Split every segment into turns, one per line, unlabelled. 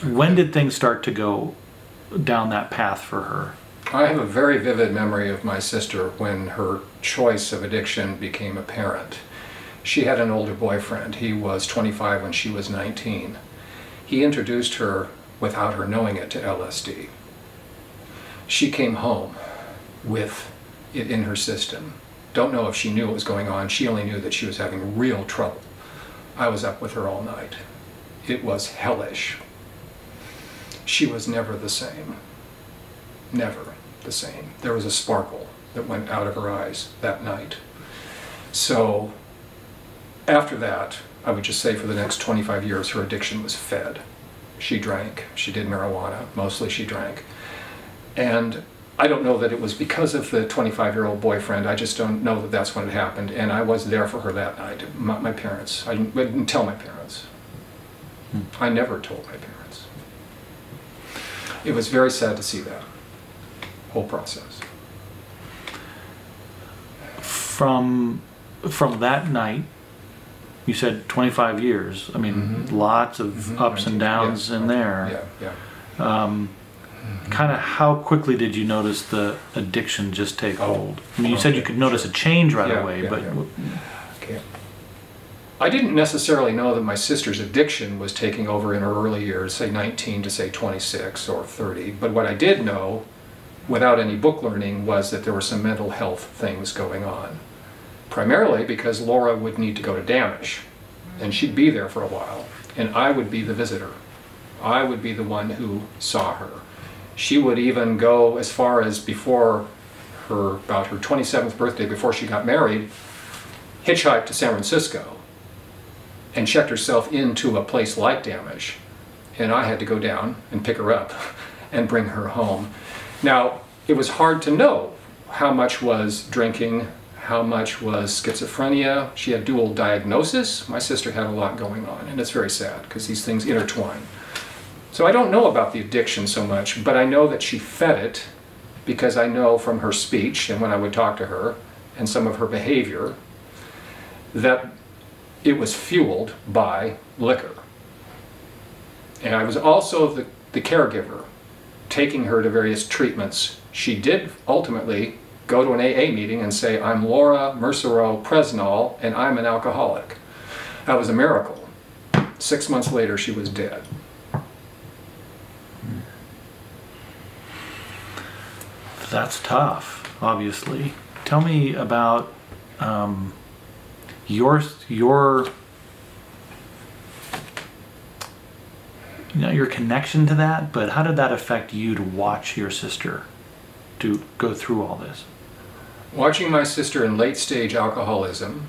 When did things start to go down that path for her?
I have a very vivid memory of my sister when her choice of addiction became apparent. She had an older boyfriend. He was 25 when she was 19. He introduced her, without her knowing it, to LSD. She came home with it in her system. Don't know if she knew what was going on. She only knew that she was having real trouble. I was up with her all night. It was hellish. She was never the same. Never the same. There was a sparkle that went out of her eyes that night. So after that, I would just say for the next 25 years, her addiction was fed. She drank, she did marijuana, mostly she drank. And I don't know that it was because of the 25-year-old boyfriend. I just don't know that that's when it happened. And I was there for her that night. My parents, I didn't tell my parents. I never told my parents. It was very sad to see that whole process.
From that night, you said 25 years. I mean, lots of ups and downs in there.
Yeah.
Kind of how quickly did you notice the addiction just take hold? I mean, you said you could notice a change right away, but...
Okay. I didn't necessarily know that my sister's addiction was taking over in her early years, say 19 to say 26 or 30, but what I did know, without any book learning, was that there were some mental health things going on. Primarily because Laura would need to go to Damish, and she'd be there for a while, and I would be the visitor. I would be the one who saw her. She would even go as far as before her, about her 27th birthday, before she got married, hitchhiked to San Francisco and checked herself into a place like Damish, and I had to go down and pick her up and bring her home. Now, it was hard to know how much was drinking, how much was schizophrenia. She had dual diagnosis. My sister had a lot going on, and it's very sad because these things intertwine. So I don't know about the addiction so much, but I know that she fed it because I know from her speech and when I would talk to her and some of her behavior that it was fueled by liquor. And I was also the caregiver, taking her to various treatments. She did ultimately go to an AA meeting and say, I'm Laura Mercereau Presnall and I'm an alcoholic. That was a miracle. 6 months later, she was dead.
That's tough, obviously. Tell me about your connection to that, but how did that affect you to watch your sister to go through all this?
Watching my sister in late-stage alcoholism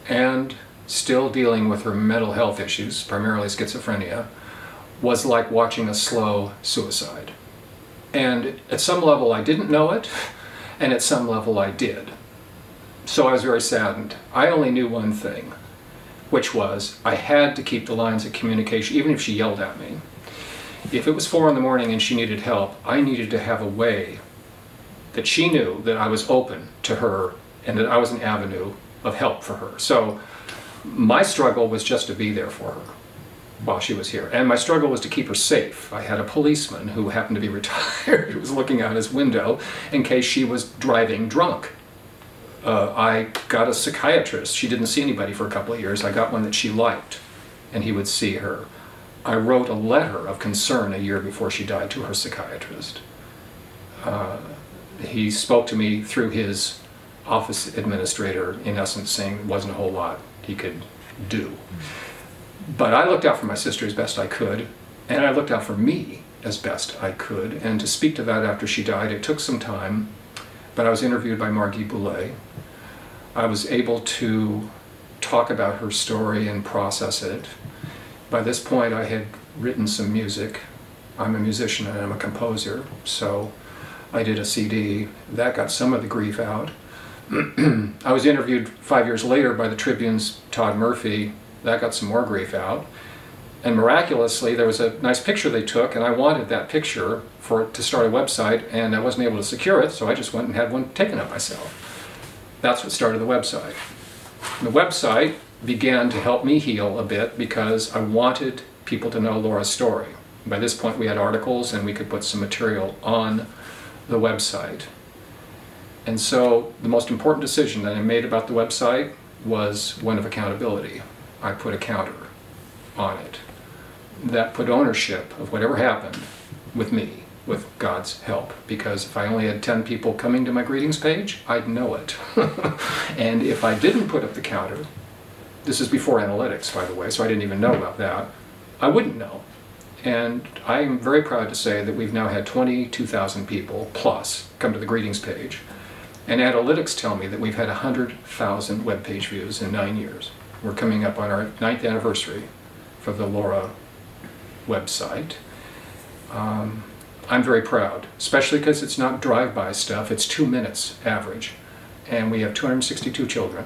and still dealing with her mental health issues, primarily schizophrenia, was like watching a slow suicide. And at some level I didn't know it, and at some level I did. So I was very saddened. I only knew one thing, which was I had to keep the lines of communication, even if she yelled at me. If it was 4 in the morning and she needed help, I needed to have a way that she knew that I was open to her and that I was an avenue of help for her. So my struggle was just to be there for her while she was here. And my struggle was to keep her safe. I had a policeman who happened to be retired who was looking out his window in case she was driving drunk. I got a psychiatrist. She didn't see anybody for a couple of years. I got one that she liked, and he would see her. I wrote a letter of concern a year before she died to her psychiatrist. He spoke to me through his office administrator, in essence saying there wasn't a whole lot he could do. But I looked out for my sister as best I could, and I looked out for me as best I could. And to speak to that after she died, it took some time, but I was interviewed by Margie Boulay. I was able to talk about her story and process it. By this point, I had written some music. I'm a musician and I'm a composer, so I did a CD. That got some of the grief out. I was interviewed 5 years later by the Tribune's Todd Murphy. That got some more grief out. And miraculously, there was a nice picture they took, and I wanted that picture for it to start a website, and I wasn't able to secure it, so I just went and had one taken of myself. That's what started the website. The website began to help me heal a bit because I wanted people to know Laura's story. By this point we had articles and we could put some material on the website. And so the most important decision that I made about the website was one of accountability. I put a counter on it that put ownership of whatever happened with me, with God's help. Because if I only had 10 people coming to my greetings page, I'd know it. And if I didn't put up the counter, this is before analytics, by the way, so I didn't even know about that, I wouldn't know. And I'm very proud to say that we've now had 22,000 people plus come to the greetings page. And analytics tell me that we've had 100,000 web page views in 9 years. We're coming up on our 9th anniversary for the Laura website. I'm very proud, especially because it's not drive-by stuff, it's 2 minutes average. And we have 262 children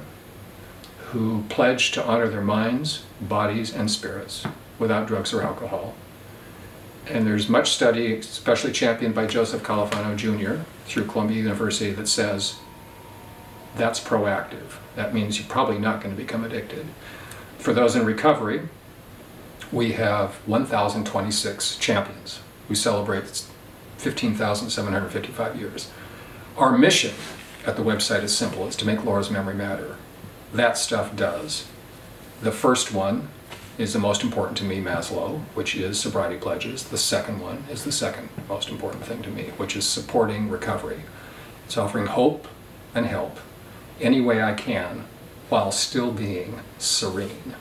who pledge to honor their minds, bodies, and spirits without drugs or alcohol. And there's much study, especially championed by Joseph Califano Jr. through Columbia University, that says that's proactive. That means you're probably not going to become addicted. For those in recovery, we have 1,026 champions. We celebrate 15,755 years. Our mission at the website is simple. It's to make Laura's memory matter. That stuff does. The first one is the most important to me, Maslow, which is sobriety pledges. The second one is the second most important thing to me, which is supporting recovery. It's offering hope and help any way I can while still being serene.